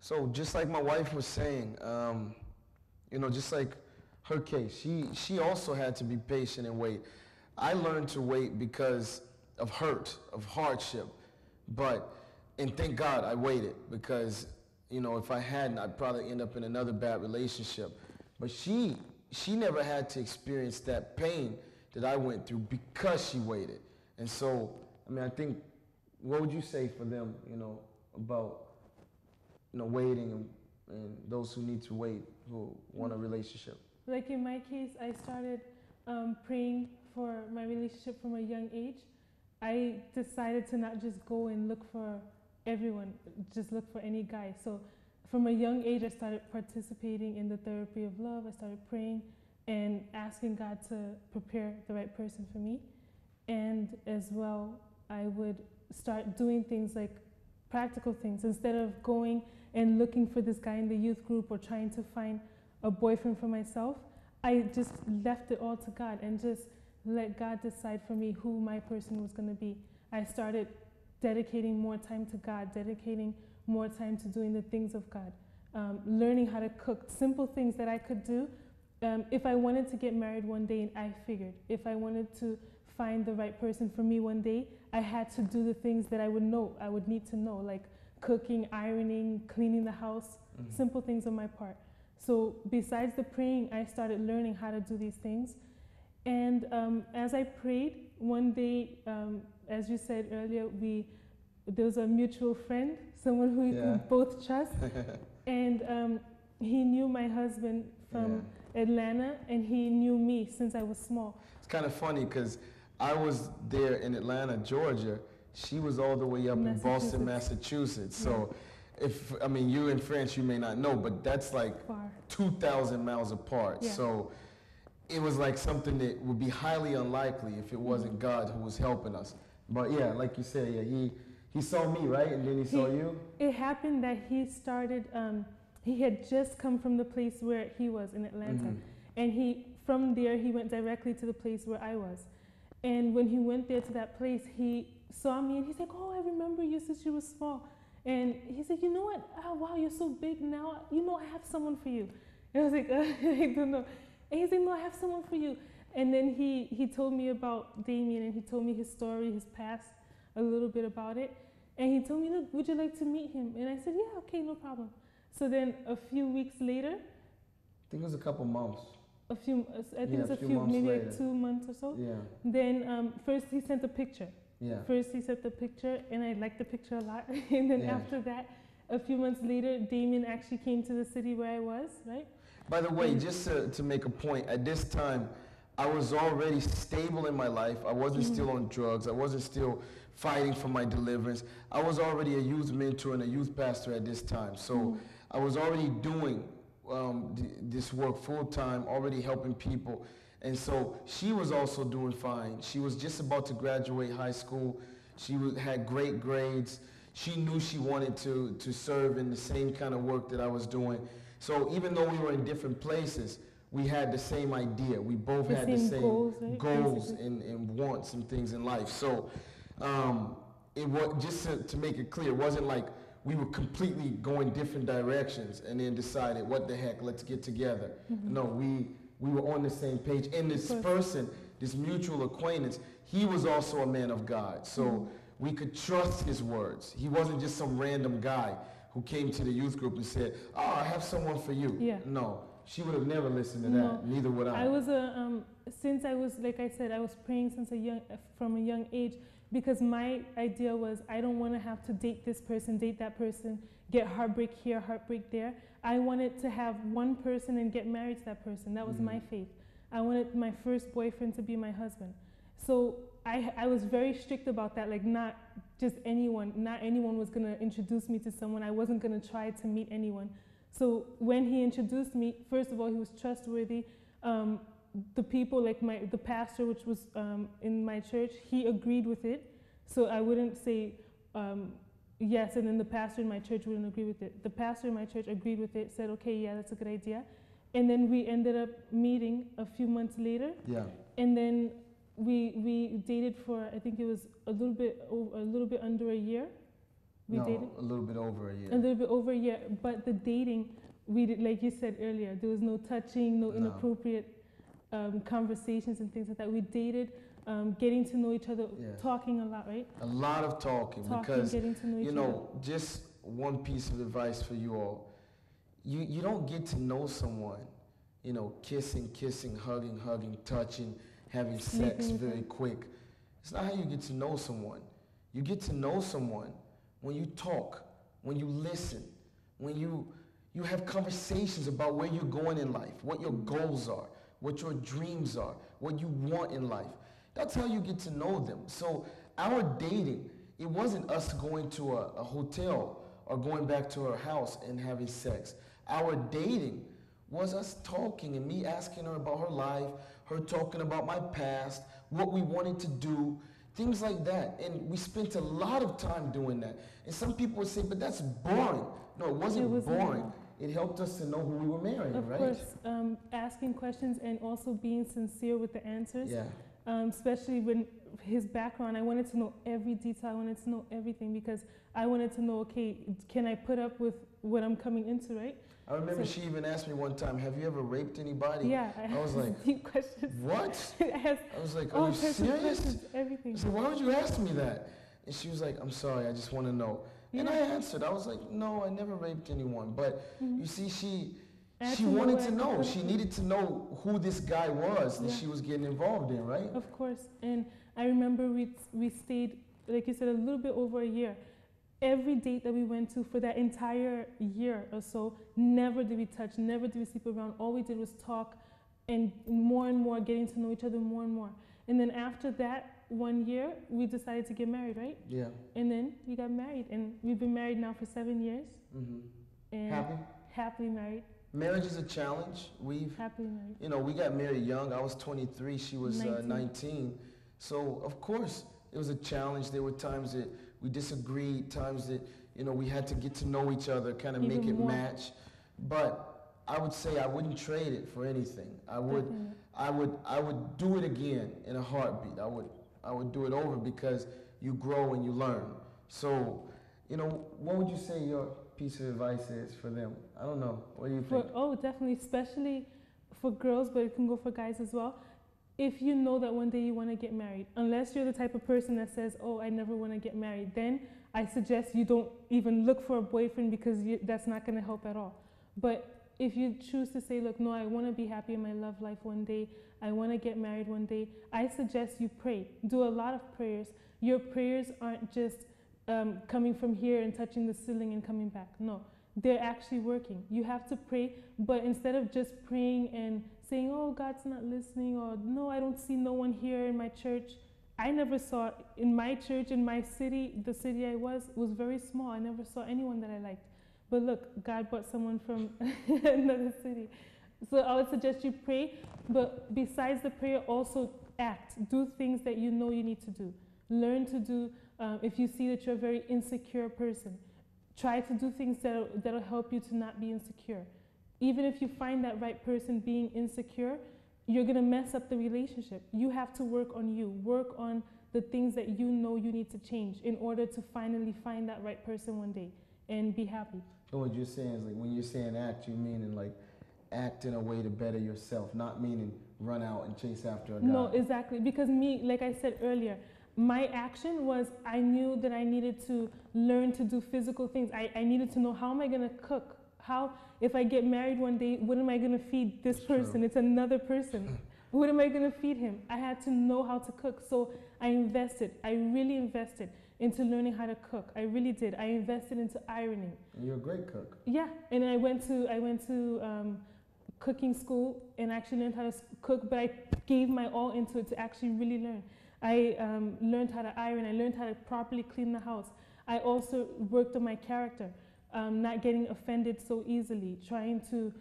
So just like my wife was saying, just like her case, she also had to be patient and wait. I learned to wait because of hurt, of hardship, and thank God I waited because, if I hadn't, I'd probably end up in another bad relationship. But she never had to experience that pain that I went through because she waited. And so, I think, what would you say for them, about waiting and those who need to wait, who want a relationship? Like in my case, I started praying for my relationship from a young age. I decided to not just go and look for everyone, just look for any guy. So from a young age, I started participating in the therapy of love. I started praying and asking God to prepare the right person for me. And as well, I would start doing things like practical things. Instead of going and looking for this guy in the youth group or trying to find a boyfriend for myself, I just left it all to God and just let God decide for me who my person was going to be. I started dedicating more time to God, dedicating more time to doing the things of God, learning how to cook, simple things that I could do. If I wanted to get married one day, I figured if I wanted to find the right person for me one day, I had to do the things that I would need to know, like cooking, ironing, cleaning the house, simple things on my part. So besides the praying, I started learning how to do these things. And as I prayed, one day, as you said earlier, there was a mutual friend, someone who we could both trust. And he knew my husband from Atlanta, and he knew me since I was small. It's kind of funny because I was there in Atlanta, Georgia. She was all the way up in Boston, Massachusetts. So, you in France, you may not know, but that's like far. 2,000 miles apart. Yeah. So it was like something that would be highly unlikely if it wasn't God who was helping us. But yeah, like you said, he saw me, right? And then he saw you? It happened that he started, he had just come from the place where he was in Atlanta. And from there, he went directly to the place where I was. And when he went there to that place, he saw me and he's like, oh, I remember you since you were small. And he said, you know what? Oh, wow, you're so big now. I have someone for you. And I was like, I don't know. And he's like, no, I have someone for you. And then he told me about Damien, and he told me his story, his past, a little bit about it. And he told me, look, would you like to meet him? And I said, yeah, okay, no problem. So then a few weeks later. I think it was a couple months. I think it's a few maybe later. Like 2 months or so. Yeah. Then first he sent a picture. Yeah. First he sent the picture, and I liked the picture a lot. And then after that, a few months later, Damien actually came to the city where I was, right? By the way, just to make a point, at this time, I was already stable in my life. I wasn't still on drugs. I wasn't still fighting for my deliverance. I was already a youth mentor and a youth pastor at this time. So I was already doing this work full time, already helping people. And so she was also doing fine. She was just about to graduate high school. She had great grades. She knew she wanted to serve in the same kind of work that I was doing. So even though we were in different places, we had the same idea. We both had the same goals and wants and things in life. So it was, just to make it clear, it wasn't like we were completely going different directions and then decided, what the heck, let's get together. No, we were on the same page. And this person, this mutual acquaintance, he was also a man of God. So we could trust his words. He wasn't just some random guy who came to the youth group and said, oh, I have someone for you. Yeah. No, she would have never listened to that. Neither would I. I was since I was, like I said, I was praying from a young age, because my idea was, I don't want to have to date this person, date that person, get heartbreak here, heartbreak there. I wanted to have one person and get married to that person. That was my faith. I wanted my first boyfriend to be my husband. So I was very strict about that, like not just anyone, not anyone was going to introduce me to someone. I wasn't going to try to meet anyone. So when he introduced me, first of all, he was trustworthy. The people, like the pastor, which was in my church, he agreed with it. So I wouldn't say yes, and then the pastor in my church wouldn't agree with it. The pastor in my church agreed with it, said, okay, yeah, that's a good idea. And then we ended up meeting a few months later. Yeah. And then we dated for, I think it was a little bit under a year. We dated a little bit over a year. a little bit over a year, but the dating, we did, like you said earlier, there was no touching, no inappropriate conversations and things like that. We dated, getting to know each other, talking a lot, right? A lot of talking because, getting to know each other. just one piece of advice for you all. You don't get to know someone, kissing, hugging, touching, having sex very quick. It's not how you get to know someone. You get to know someone when you talk, when you listen, when you have conversations about where you're going in life, what your goals are, what your dreams are, what you want in life. That's how you get to know them. So our dating, it wasn't us going to a hotel or going back to her house and having sex. Our dating was us talking and me asking her about her life, her talking about my past, what we wanted to do, things like that. And we spent a lot of time doing that. And some people would say, but that's boring. No, it wasn't boring. It helped us to know who we were marrying, right? Of course, asking questions and also being sincere with the answers. Yeah. Especially when his background, I wanted to know every detail. I wanted to know everything because I wanted to know, okay, can I put up with what I'm coming into, right? I remember she even asked me one time, have you ever raped anybody? Yeah. I was like, deep questions. What? I was like, are you serious? Everything. I said, why would you ask me that? And she was like, I'm sorry, I just want to know. Yeah. And I answered. I was like, no, I never raped anyone. But you see, she wanted to know. She needed to know who this guy was that she was getting involved in, right? Of course. And I remember we stayed, like you said, a little bit over a year. Every date that we went to for that entire year or so, never did we touch, never did we sleep around. All we did was talk and more getting to know each other more and more. And then after that 1 year, we decided to get married, right? Yeah. And then we got married, and we've been married now for 7 years. Mm-hmm. And happy? Happily married. Marriage is a challenge. Happily married. We got married young. I was 23. She was 19. So, of course, it was a challenge. There were times that we disagreed, times that, we had to get to know each other, kind of make it match. But I would say I wouldn't trade it for anything. I would do it again in a heartbeat. I would do it over because you grow and you learn. So, what would you say your piece of advice is for them? I don't know. What do you think? Definitely, especially for girls, but it can go for guys as well. If you know that one day you want to get married, unless you're the type of person that says, oh, I never want to get married, then I suggest you don't even look for a boyfriend because that's not going to help at all. But if you choose to say, look, no, I want to be happy in my love life one day, I want to get married one day, I suggest you pray. Do a lot of prayers. Your prayers aren't just coming from here and touching the ceiling and coming back. No, they're actually working. You have to pray, but instead of just praying and saying, oh, God's not listening, or no, I don't see no one here in my church. I never saw in my church, in my city, the city I was very small. I never saw anyone that I liked. But look, God brought someone from another city. So I would suggest you pray, but besides the prayer, also act. Do things that you know you need to do. Learn to do, if you see that you're a very insecure person, try to do things that'll help you to not be insecure. Even if you find that right person being insecure, you're going to mess up the relationship. You have to work on you. Work on the things that you know you need to change in order to finally find that right person one day and be happy. So what you're saying is, like, when you're saying act, you meaning like act in a way to better yourself, not meaning run out and chase after a guy. No, exactly. Because me, like I said earlier, my action was I knew that I needed to learn to do physical things. I needed to know, how am I going to cook? How, if I get married one day, what am I going to feed this person? It's another person. What am I going to feed him? I had to know how to cook. So I really invested into learning how to cook. I really did. I invested into ironing. And you're a great cook. Yeah, and I went to cooking school and actually learned how to cook, but I gave my all into it to actually really learn. I learned how to iron. I learned how to properly clean the house. I also worked on my character. Not getting offended so easily, trying to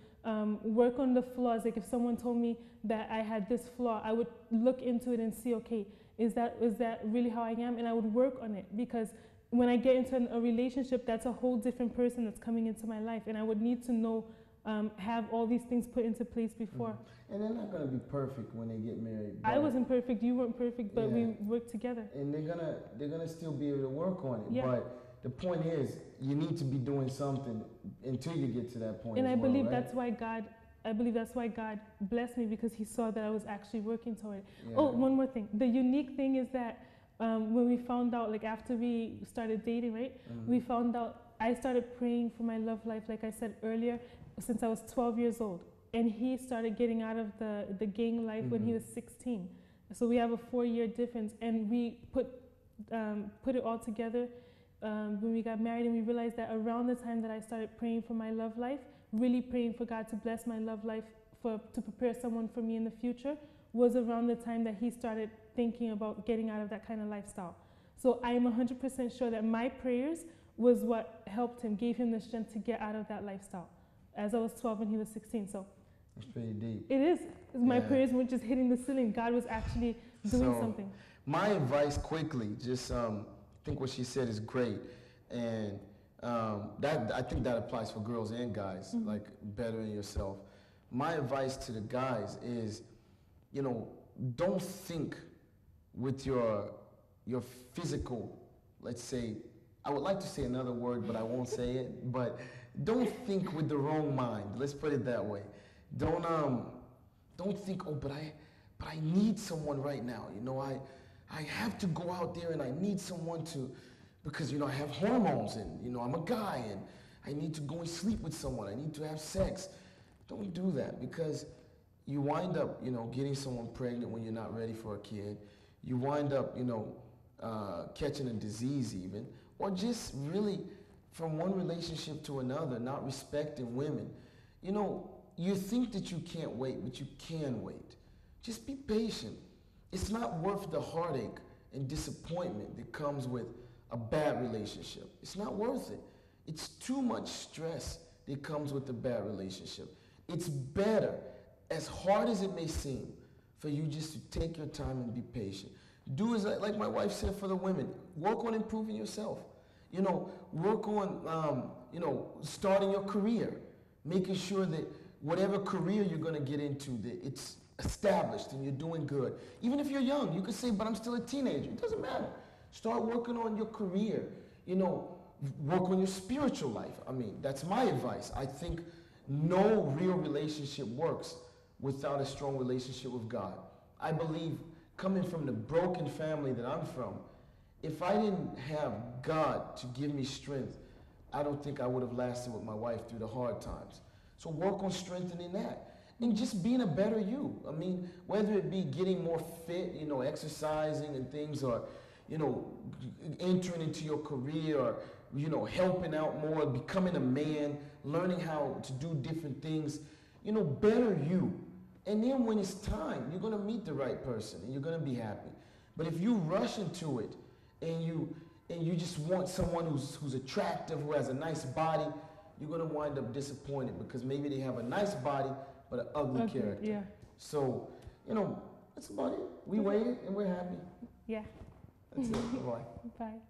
work on the flaws. Like if someone told me that I had this flaw, I would look into it and see, okay, is that really how I am? And I would work on it, because when I get into a relationship, that's a whole different person that's coming into my life, and I would need to know, have all these things put into place before. Mm-hmm. And they're not going to be perfect when they get married. I wasn't perfect, you weren't perfect, but we worked together. And they're gonna still be able to work on it. Yeah. But the point is, you need to be doing something until you get to that point. And as I well, believe right? that's why God. I believe that's why God blessed me, because He saw that I was actually working toward it. Yeah. Oh, one more thing. The unique thing is that when we found out, like after we started dating, right? Mhm. We found out I started praying for my love life, like I said earlier, since I was 12 years old. And he started getting out of the gang life when he Mhm. was 16. So we have a 4-year difference, and we put it all together when we got married, and we realized that around the time that I started praying for my love life, really praying for God to bless my love life to prepare someone for me in the future, was around the time that he started thinking about getting out of that kind of lifestyle. So I am 100% sure that my prayers was what helped him, gave him the strength to get out of that lifestyle, as I was 12 and he was 16. So It's pretty deep. it is. My Yeah. prayers weren't just hitting the ceiling. God was actually doing So, something. My advice quickly, just I think what she said is great, and that I think that applies for girls and guys, Mhm. like bettering yourself. My advice to the guys is, don't think with your physical, let's say, I would like to say another word, but I won't say it, but don't think with the wrong mind. Let's put it that way. Don't think, but I need someone right now. I have to go out there and I need someone because I have hormones and I'm a guy and I need to go and sleep with someone. I need to have sex. Don't do that, because you wind up, getting someone pregnant when you're not ready for a kid. You wind up, catching a disease even, or just really from one relationship to another, not respecting women. You think that you can't wait, but you can wait. Just be patient. It's not worth the heartache and disappointment that comes with a bad relationship. It's not worth it. It's too much stress that comes with a bad relationship. It's better, as hard as it may seem, for you just to take your time and be patient. Do as like my wife said for the women, work on improving yourself. Work on, starting your career, making sure that whatever career you're going to get into, that it's established and you're doing good. Even if you're young, you could say, but I'm still a teenager. It doesn't matter. Start working on your career. Work on your spiritual life. I mean, that's my advice. I think no real relationship works without a strong relationship with God. I believe, coming from the broken family that I'm from, if I didn't have God to give me strength, I don't think I would have lasted with my wife through the hard times. So work on strengthening that. And just being a better you. I mean, whether it be getting more fit, exercising and things, or, entering into your career, or, helping out more, becoming a man, learning how to do different things, better you. And then when it's time, you're going to meet the right person and you're going to be happy. But if you rush into it and you just want someone who's attractive, who has a nice body, you're going to wind up disappointed, because maybe they have a nice body but an ugly character. Yeah. So, that's about it. We waited and we're happy. Yeah. That's it. Bye. Bye.